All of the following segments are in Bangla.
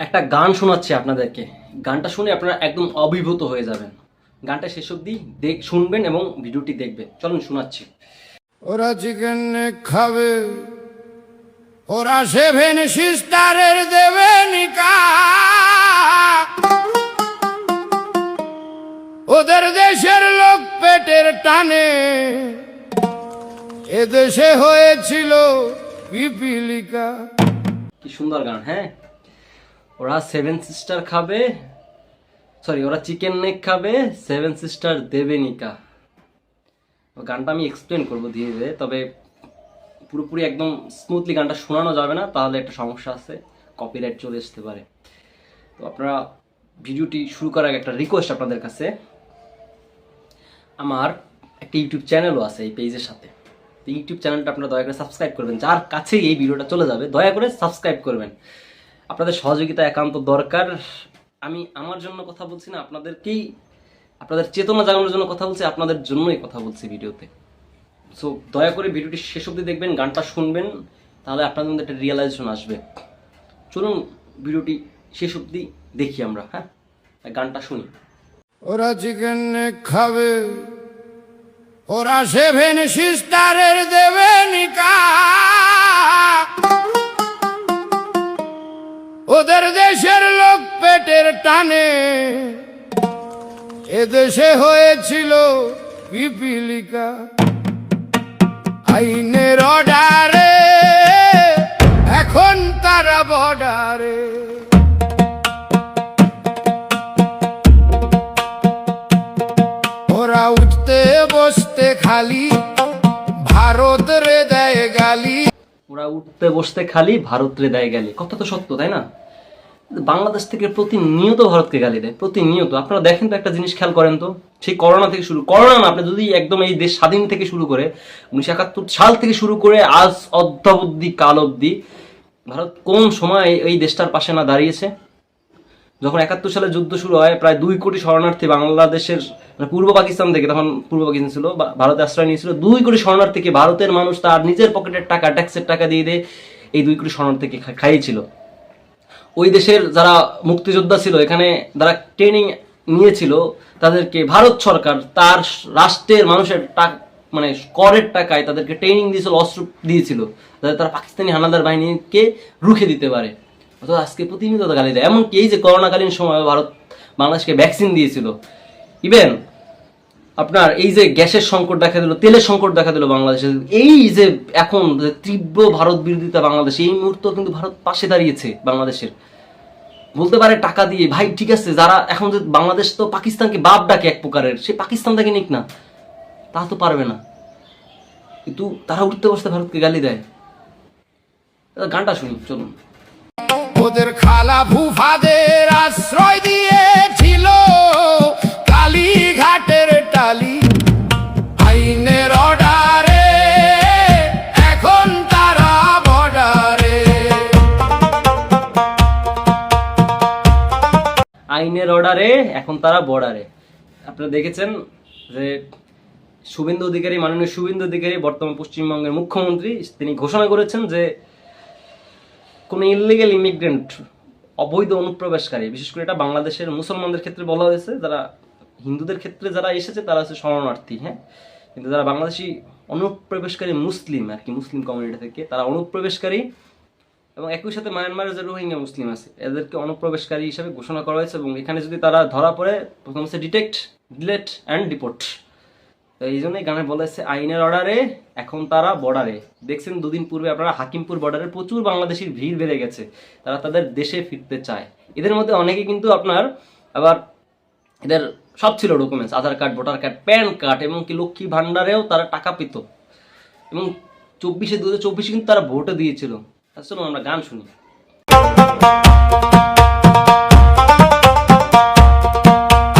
একটা গান শোনাচ্ছি আপনাদেরকে। গানটা শুনে আপনারা একদম অভিভূত হয়ে যাবেন। গানটা শেষ অবধি শুনবেন এবং ভিডিওটি দেখবেন। চলুন শোনাচ্ছি। ওরা চিকেন খাবে, ওরা সেভেন সিস্টারের দেবে নিকা, ওদের দেশের লোক পেটের টানে, এদেশে হয়েছিল পিপিলিকা। কি সুন্দর গান। হ্যাঁ, ওরা সেভেন সিস্টার খাবে, ওরা চিকেন নেক খাবে, সেভেন সিস্টার দেবে নিকা। গানটা আমি এক্সপ্লেন করবো ধীরে ধীরে, তবে পুরোপুরি একদম স্মুথলি গানটা শোনানো যাবে না, তাহলে একটা সমস্যা আছে, কপিরাইট চলে আসতে পারে। তো আপনারা ভিডিওটি শুরু করার আগে একটা রিকোয়েস্ট আপনাদের কাছে। আমার একটা ইউটিউব চ্যানেলও আছে এই পেজের সাথে। ইউটিউব চ্যানেলটা আপনারা দয়া করে সাবস্ক্রাইব করবেন। যার কাছেই এই ভিডিওটা চলে যাবে দয়া করে সাবস্ক্রাইব করবেন। আপনাদের সহযোগিতা একান্ত দরকার। আমি আমার জন্য কথা বলছি না, আপনাদের চেতনা জাগানোর জন্য কথা বলছি, আপনাদের জন্যই কথা বলছি ভিডিওতে। সো দয়া করে ভিডিওটি শেষ অবধি দেখবেন, গানটা শুনবেন, তাহলে আপনাদের মধ্যে একটা রিয়েলাইজেশন আসবে। চলুন ভিডিওটি শেষ অবধি দেখি আমরা। হ্যাঁ, গানটা শুনি। ওরা চিকেন খাবে, ওরা সেভেন সিস্টারের দেবে নিকা, ওদের দেশের লোক পেটের টানে, এদেশে হয়েছিল পিপিলিকা। আইনের অর্ডারে এখন তারা বর্ডারে, ওরা উঠতে বসতে খালি ভারত রে দেয় গালি। ওরা উঠতে বসতে খালি ভারত রে দেয় গালি। কথা তো সত্য, তাই না? বাংলাদেশ থেকে প্রতিনিয়ত ভারতকে গালি দেয়, প্রতিনিয়ত। আপনারা দেখেন তো, একটা জিনিস খেয়াল করেন তো, সেই করোনা থেকে করোনা না, আপনি যদি একদম এই দেশ স্বাধীন থেকে শুরু করে 1971 সাল থেকে শুরু করে আজ অদ্যাবধি কাল অবধি ভারত কোন সময় এই দেশটার পাশে না দাঁড়িয়েছে? যখন 71 সালে যুদ্ধ শুরু হয়, প্রায় 2 কোটি শরণার্থী বাংলাদেশের পূর্ব পাকিস্তান থেকে, তখন পূর্ব পাকিস্তান ছিল, ভারতে আশ্রয় নিয়েছিল, 2 কোটি শরণার্থীকে ভারতের মানুষ তার নিজের পকেটের টাকা, ট্যাক্সের টাকা দিয়ে এই 2 কোটি শরণার্থীকে খাইয়েছিল। ওই দেশের যারা মুক্তিযোদ্ধা ছিল, এখানে যারা ট্রেনিং নিয়েছিল, তাদেরকে ভারত সরকার তার রাষ্ট্রের মানুষের মানে করের টাকায় তাদেরকে ট্রেনিং দিয়েছিল, অস্ত্র দিয়েছিল, যাতে তারা পাকিস্তানি হানাদার বাহিনীকে রুখে দিতে পারে। অথচ আজকে প্রতিনিয়ত গালি দেয়। এমনকি এই যে করোনাকালীন সময় ভারত বাংলাদেশকে ভ্যাকসিন দিয়েছিল, ইভেন আপনার এই যে গ্যাসের সংকট দেখা দিল, তেলের সংকট দেখা দিল বাংলাদেশে, এই যে এখন তীব্র ভারত বিরোধিতা বাংলাদেশে, এই মুহূর্তে কিন্তু ভারত পাশে দাঁড়িয়েছে বাংলাদেশের। বলতে পারে টাকা দিয়ে, ভাই ঠিক আছে, যারা এখন যে বাংলাদেশ তো পাকিস্তানকে বাপ ডাকে এক প্রকারের, সে পাকিস্তান থেকে নিক না, তা তো পারবে না, কিন্তু তারা উঠতে বসতে ভারতকে গালি দেয়। গানটা শুনি, চলুন। ওদের খালা ফুফাদের আশ্রয় দিয়েছিল কালীঘাটের টালি, আইনের অর্ডারে এখন তারা বর্ডারে। আইনের অর্ডারে এখন তারা বর্ডারে। আপনারা দেখেছেন যে মাননীয় শুভেন্দু অধিকারী, বর্তমান পশ্চিমবঙ্গের মুখ্যমন্ত্রী, তিনি ঘোষণা করেছেন যে কোনো ইললিগ্যাল ইমিগ্রেন্ট, অবৈধ অনুপ্রবেশকারী, বিশেষ করে এটা বাংলাদেশের মুসলমানদের ক্ষেত্রে বলা হয়েছে, যারা হিন্দুদের ক্ষেত্রে যারা এসেছে তারা হচ্ছে শরণার্থী, হ্যাঁ, কিন্তু যারা বাংলাদেশি অনুপ্রবেশকারী মুসলিম আর কি, মুসলিম কমিউনিটি থেকে তারা অনুপ্রবেশকারী, এবং একই সাথে মায়ানমারের যে রোহিঙ্গা মুসলিম আছে এদেরকে অনুপ্রবেশকারী হিসেবে ঘোষণা করা হয়েছে। এবং এখানে যদি তারা ধরা পড়ে, প্রথম হচ্ছে ডিটেক্ট, ডিলেট অ্যান্ড ডিপোর্ট। তো এই জন্যই গানে বলা হচ্ছে আইনের অর্ডারে এখন তারা বর্ডারে। দেখছেন 2 দিন পূর্বে আপনারা হাকিমপুর বর্ডারে প্রচুর বাংলাদেশির ভিড় বেড়ে গেছে, তারা তাদের দেশে ফিরতে চায়। এদের মধ্যে অনেকে কিন্তু আপনার আবার এদের সব ছিল documents, Aadhaar card, voter card, PAN card, এবং কি লক্ষ্মী ভান্ডারেও তারা টাকা পেত, এবং 2024 কিন্তু তারা ভোটও দিয়েছিল। চলুন আমরা গান শুনি।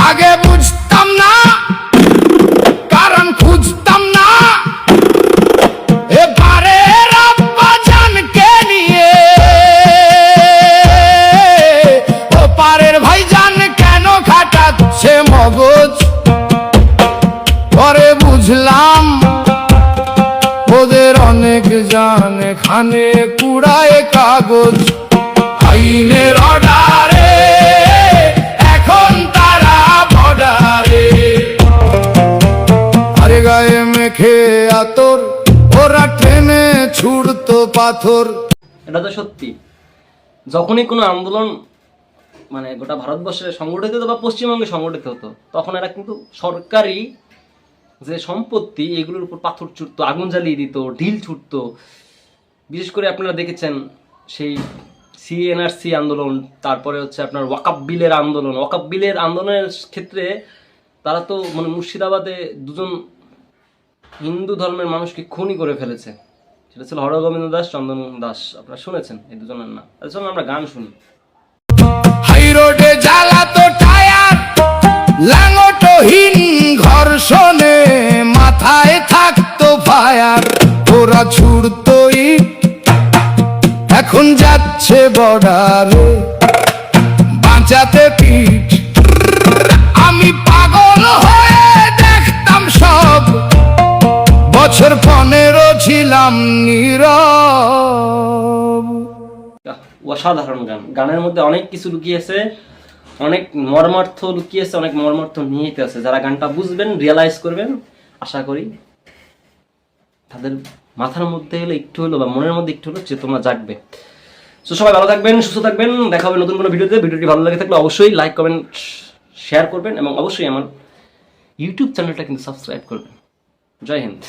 আগে বুঝতাম না, কারণ খুঁজতাম না, এবারে রাব্বা জানকে নিয়ে ও পারের ভাইজান কেন খাটাচ্ছে মগজ। পরে বুঝলাম ওদের অনেক জান খানে কুড়ায় কাগজ। আইনের অর্ডার খেয়ে আতর, ওরা ট্রেনে ছুড়তো পাথর। এটা তো সত্যি, যখনই কোনো আন্দোলন মানে গোটা ভারতবর্ষে সংগঠিত হতো বা পশ্চিমবঙ্গে সংগঠিত হতো, তখন এরা কিন্তু সরকারি যে সম্পত্তি এগুলোর উপর পাথর ছুটতো, আগুন জ্বালিয়ে দিত, ঢিল ছুটতো। বিশেষ করে আপনারা দেখেছেন সেই সিএনআরসি আন্দোলন, তারপরে হচ্ছে আপনার ওয়াকাব বিলের আন্দোলনের ক্ষেত্রে তারা তো মানে মুর্শিদাবাদে দুজন হিন্দু ধর্মের মানুষকে খুনই করে ফেলেছে। সেটা ছিল হরগোবিন্দ দাস, চন্দন দাস। আপনারা শুনেছেন এই দুজনের নাম। তাদের জন্য আমরা গান শুনি। হাই রোডে জ্বালাতো টায়ার, লাঙটহীন ঘর্ষণে মাথায় থাকতো ফায়ার। ওরা ছুড়তো ইট, এখন যাচ্ছে বর্ডারে বাঁচাতে পিঠ। আমি পাগল হয়ে দেখতাম সব, বছর 15 ছিলাম নীরব। অসাধারণ গান। গানের মধ্যে অনেক কিছু লুকিয়েছে, অনেক মর্মার্থ লুকিয়েছে, অনেক মর্মার্থ নিহিত আছে। যারা গানটা বুঝবেন, রিয়েলাইজ করবেন, আশা করি তাদের মাথার মধ্যে হলো একটু হলো বা মনের মধ্যে একটু হলো চেতনা জাগবে। তো সবাই ভালো থাকবেন, সুস্থ থাকবেন, দেখা হবে নতুন কোনো ভিডিওতে। ভিডিওটি ভালো লাগে থাকলে অবশ্যই লাইক, কমেন্ট, শেয়ার করবেন এবং অবশ্যই আমার ইউটিউব চ্যানেলটা কিন্তু সাবস্ক্রাইব করবেন। জয় হিন্দ।